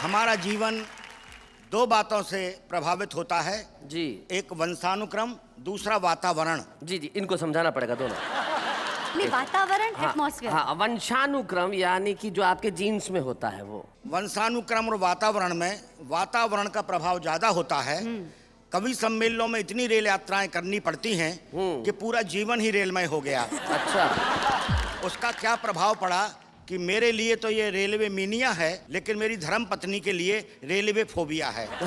हमारा जीवन दो बातों से प्रभावित होता है जी। एक वंशानुक्रम, दूसरा वातावरण। जी जी, इनको समझाना पड़ेगा दोनों। नहीं, वातावरण, हाँ, एटमॉस्फेयर। हाँ, वंशानुक्रम यानी कि जो आपके जीन्स में होता है वो। वंशानुक्रम और वातावरण में वातावरण का प्रभाव ज्यादा होता है। कवि सम्मेलनों में इतनी रेल यात्राएं करनी पड़ती हैं कि पूरा जीवन ही रेलमय हो गया। अच्छा। उसका क्या प्रभाव पड़ा कि मेरे लिए तो ये रेलवे मीनिया है, लेकिन मेरी धर्म पत्नी के लिए रेलवे फोबिया है। तो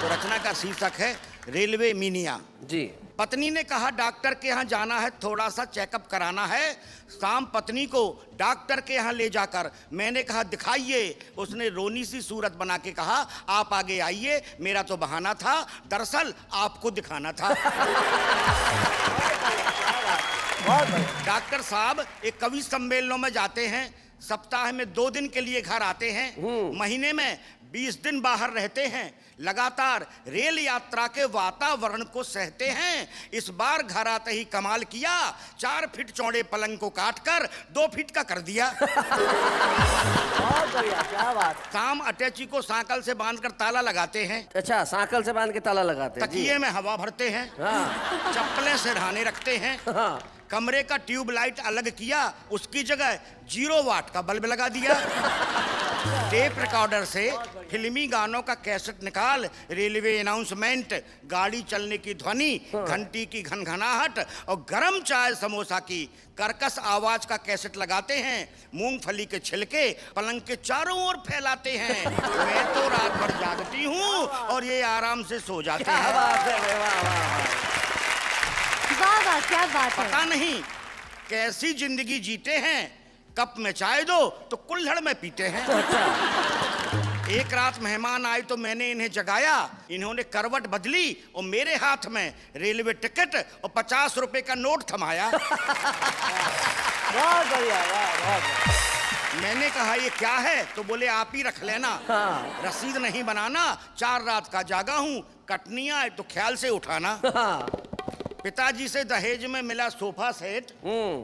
रचना का शीर्षक है रेलवे मीनिया। जी। पत्नी ने कहा डॉक्टर के यहाँ जाना है, थोड़ा सा चेकअप कराना है। शाम पत्नी को डॉक्टर के यहाँ ले जाकर मैंने कहा दिखाइए। उसने रोनी सी सूरत बना के कहा आप आगे आइए, मेरा तो बहाना था, दरअसल आपको दिखाना था। डॉक्टर साहब एक कवि सम्मेलनों में जाते हैं, सप्ताह में 2 दिन के लिए घर आते हैं, महीने में 20 दिन बाहर रहते हैं, लगातार रेल यात्रा के वातावरण को सहते हैं। इस बार घर आते ही कमाल किया, 4 फीट चौड़े पलंग को काटकर 2 फीट का कर दिया। बहुत बढ़िया, क्या बात। शाम अटैची को सांकल से बांधकर ताला लगाते हैं। अच्छा, सांकल से बांध के ताला लगाते हैं। तकिए में हवा भरते हैं। हाँ। चप्पलें सिरहाने रखते हैं। हाँ। कमरे का ट्यूबलाइट अलग किया, उसकी जगह 0 वाट का बल्ब लगा दिया। टेप रिकॉर्डर से फिल्मी गानों का कैसेट निकाल, रेलवे अनाउंसमेंट, गाड़ी चलने की ध्वनि, घंटी की घनघनाहट और गरम चाय समोसा की कर्कश आवाज का कैसेट लगाते हैं। मूंगफली के छिलके पलंग के चारों ओर फैलाते हैं। मैं तो रात भर जागती हूँ और ये आराम से सो जाते हैं। वाह वाह, क्या बात है। पता नहीं कैसी जिंदगी जीते हैं, कप में चाय दो तो कुल्हड़ में पीते हैं। एक रात मेहमान आए तो मैंने इन्हें जगाया, इन्होंने करवट बदली और मेरे हाथ में रेलवे टिकट और 50 रुपए का नोट थमाया। बहुत बढ़िया, बहुत। मैंने कहा ये क्या है, तो बोले आप ही रख लेना। हाँ। रसीद नहीं बनाना, 4 रात का जागा हूँ, कटनिया है तो ख्याल से उठाना। हाँ। पिताजी से दहेज में मिला सोफा सेट,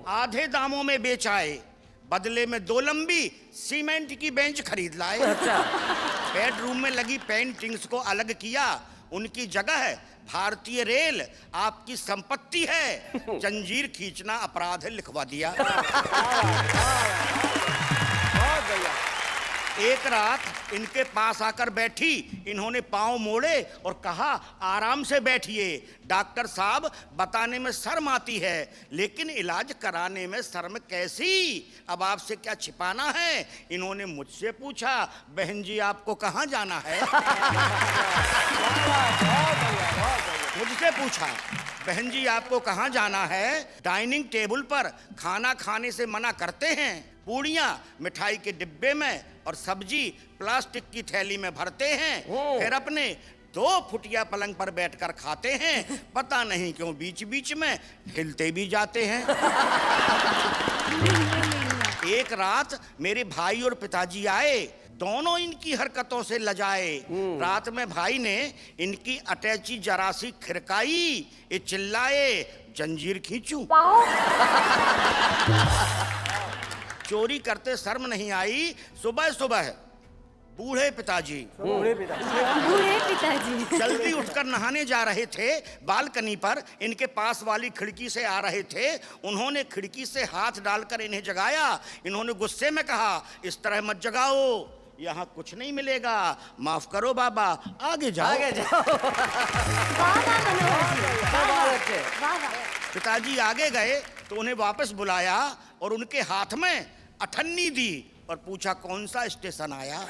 आधे दामों में बेच आए, बदले में 2 लंबी सीमेंट की बेंच खरीद लाए। अच्छा। बेडरूम में लगी पेंटिंग्स को अलग किया, उनकी जगह भारतीय रेल आपकी संपत्ति है, जंजीर खींचना अपराध है लिखवा दिया। एक रात इनके पास आकर बैठी, इन्होंने पांव मोड़े और कहा आराम से बैठिए, डॉक्टर साहब बताने में शर्म आती है लेकिन इलाज कराने में शर्म कैसी, अब आपसे क्या छिपाना है। इन्होंने मुझसे पूछा बहन जी आपको कहाँ जाना है। मुझसे पूछा बहन जी आपको कहाँ जाना है। डाइनिंग टेबल पर खाना खाने से मना करते हैं, पूड़ियाँ मिठाई के डिब्बे में और सब्जी प्लास्टिक की थैली में भरते हैं, फिर अपने 2 फुटिया पलंग पर बैठकर खाते हैं। पता नहीं क्यों बीच बीच में हिलते भी जाते हैं। एक रात मेरे भाई और पिताजी आए, दोनों इनकी हरकतों से लजाए। रात में भाई ने इनकी अटैची जरा सी खिरकाई, ये चिल्लाए जंजीर खींचूं। चोरी करते शर्म नहीं आई। सुबह सुबह बूढ़े पिताजी जल्दी उठकर नहाने जा रहे थे, बालकनी पर इनके पास वाली खिड़की से आ रहे थे। उन्होंने खिड़की से हाथ डालकर इन्हें जगाया। इन्होंने गुस्से में कहा इस तरह मत जगाओ, यहाँ कुछ नहीं मिलेगा, माफ करो बाबा, आगे जाओ। आगे जाओ। पिताजी आगे गए तो उन्हें वापस बुलाया और उनके हाथ में अठन्नी दी और पूछा कौन सा स्टेशन आया।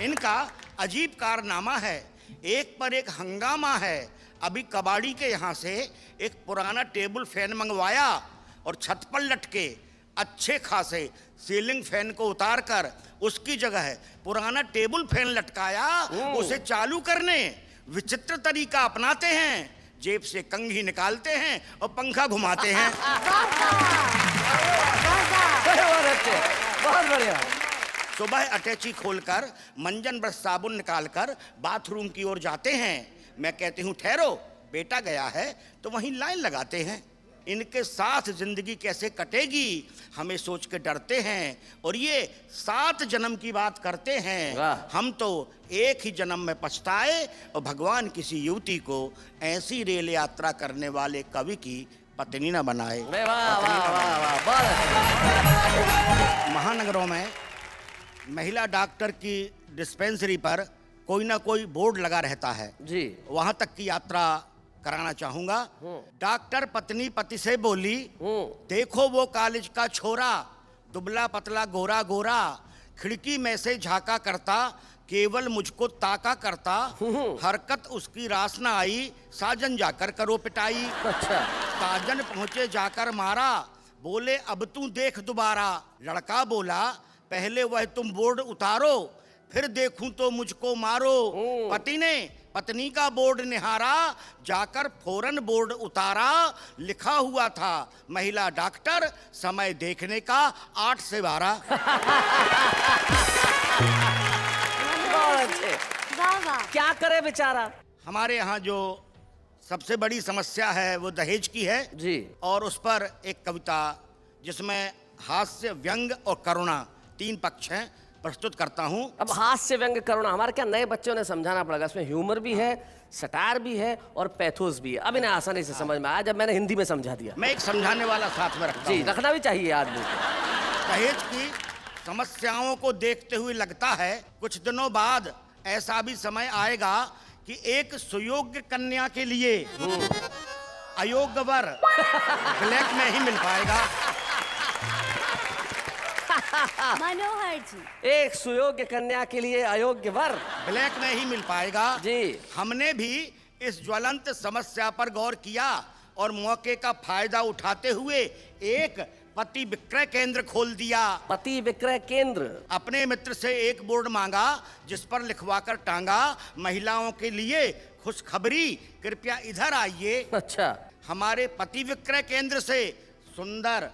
इनका अजीब कारनामा है, एक पर एक हंगामा है। अभी कबाड़ी के यहाँ से एक पुराना टेबल फैन मंगवाया और छत पर लटके अच्छे खासे सीलिंग फैन को उतारकर उसकी जगह पुराना टेबल फैन लटकाया। उसे चालू करने विचित्र तरीका अपनाते हैं, जेब से कंघी निकालते हैं और पंखा घुमाते हैं। बहुत बढ़िया। सुबह अटैची खोलकर मंजन ब्रश साबुन निकालकर बाथरूम की ओर जाते हैं। मैं कहती हूँ ठहरो, बेटा गया है, तो वहीं लाइन लगाते हैं। इनके साथ जिंदगी कैसे कटेगी हमें सोच के डरते हैं और ये 7 जन्म की बात करते हैं। वाह। हम तो एक ही जन्म में पछताए और भगवान किसी युवती को ऐसी रेल यात्रा करने वाले कवि की पत्नी न बनाए। वाह वाह वाह वाह, बहुत महानगरों में महिला डॉक्टर की डिस्पेंसरी पर कोई ना कोई बोर्ड लगा रहता है जी। वहां तक की यात्रा कराना चाहूंगा। डॉक्टर पत्नी पति से बोली, देखो वो कॉलेज का छोरा, दुबला पतला गोरा गोरा, खिड़की में से झांका करता, केवल मुझको ताका करता, हरकत उसकी रास न आई, साजन जाकर करो पिटाई। अच्छा। साजन पहुंचे जाकर मारा, बोले अब तू देख दोबारा। लड़का बोला, पहले वह तुम बोर्ड उतारो, फिर देखूं तो मुझको मारो। पति ने पत्नी का बोर्ड निहारा, जाकर फौरन बोर्ड उतारा। लिखा हुआ था महिला डॉक्टर, समय देखने का 8 से 12। बहुत अच्छे। वाह वाह। क्या करे बेचारा। हमारे यहाँ जो सबसे बड़ी समस्या है वो दहेज की है जी। और उस पर एक कविता जिसमें हास्य, व्यंग और करुणा 3 पक्ष हैं, प्रस्तुत करता हूँ। अब हास्य, व्यंग, करुणा हमारे क्या नए बच्चों ने समझाना पड़ेगा। इसमें ह्यूमर भी है, सटार भी है और पैथोस भी है। अब इन्हें आसानी से समझ में आया जब मैंने हिंदी में समझा दिया। मैं एक समझाने वाला साथ में रखता जी, हूँ। रखना भी चाहिए आदमी। दहेज की समस्याओं को देखते हुए लगता है कुछ दिनों बाद ऐसा भी समय आएगा कि एक सुयोग्य कन्या के लिए अयोग्य वर ब्लैक में ही मिल पाएगा। मनोहर जी। एक सुयोग्य कन्या के लिए अयोग्य वर ब्लैक में ही मिल पाएगा। जी। हमने भी इस ज्वलंत समस्या पर गौर किया और मौके का फायदा उठाते हुए एक पति विक्रय केंद्र खोल दिया। पति विक्रय केंद्र। अपने मित्र से एक बोर्ड मांगा जिस पर लिखवाकर टांगा, महिलाओं के लिए खुशखबरी, कृपया इधर आइए। अच्छा। हमारे पति विक्रय केंद्र से सुंदर,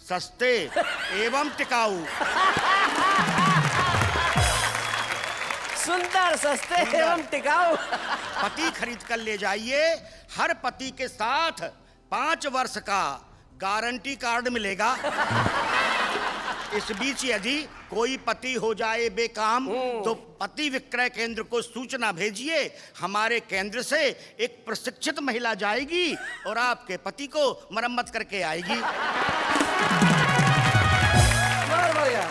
सस्ते एवं टिकाऊ। सुंदर, सस्ते एवं टिकाऊ। पति खरीद कर ले जाइए। हर पति के साथ 5 वर्ष का गारंटी कार्ड मिलेगा। इस बीच यदि कोई पति हो जाए बेकाम तो पति विक्रय केंद्र को सूचना भेजिए। हमारे केंद्र से एक प्रशिक्षित महिला जाएगी और आपके पति को मरम्मत करके आएगी। बहुत बढ़िया।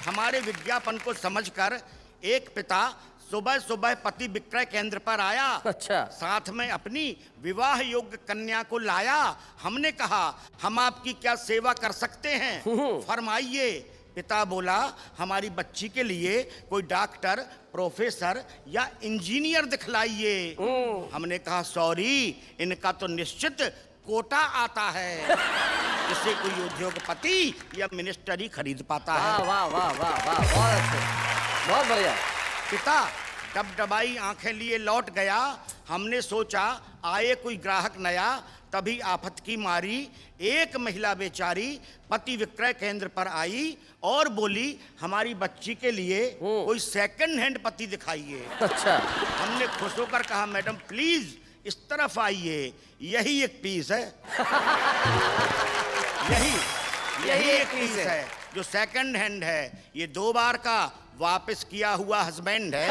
हमारे विज्ञापन को समझकर एक पिता सुबह सुबह पति विक्रय केंद्र पर आया। अच्छा। साथ में अपनी विवाह योग्य कन्या को लाया। हमने कहा, हम आपकी क्या सेवा कर सकते हैं, फरमाइए। पिता बोला, हमारी बच्ची के लिए कोई डॉक्टर, प्रोफेसर या इंजीनियर दिखलाइए। हमने कहा, सॉरी, इनका तो निश्चित कोटा आता है जिसे कोई उद्योगपति या मिनिस्टर ही खरीद पाता है। वाह वाह वाह वाह वाह, बहुत अच्छे, बहुत बढ़िया। पिता डबडबाई आंखें लिए लौट गया। हमने सोचा आए कोई ग्राहक नया, तभी आफत की मारी एक महिला बेचारी पति विक्रय केंद्र पर आई और बोली, हमारी बच्ची के लिए कोई सेकंड हैंड पति दिखाइए। अच्छा। हमने खुश होकर कहा, मैडम प्लीज इस तरफ आइए, यही एक पीस है। यही एक पीस है जो सेकंड हैंड है। ये 2 बार का वापस किया हुआ हस्बैंड है।